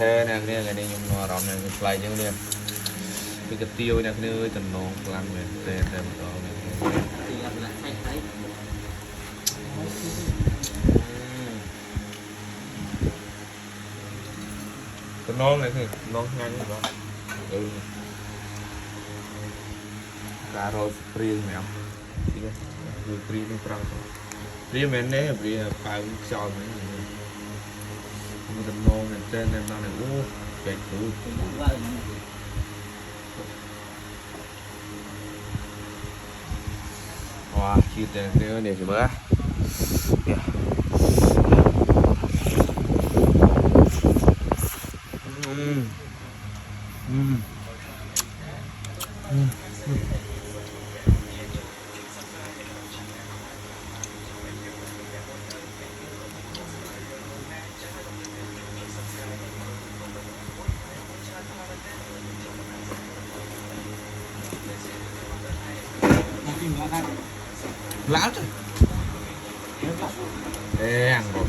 thế nè cái này nhung nó rộng này play chứ nè cái tiêu nè cái nơi tận nông lăng này tên tên đó này thì là thay thấy tận nông này thì nông ngay như vậy cà rốt riêng mèo riêng nó trăng riêng mèo này riêng phải chọn mấy tận nông này tên em nói này ô cái cú wah kita tengok ni coba ya hmm hmm hmm lát rồi ăn rồi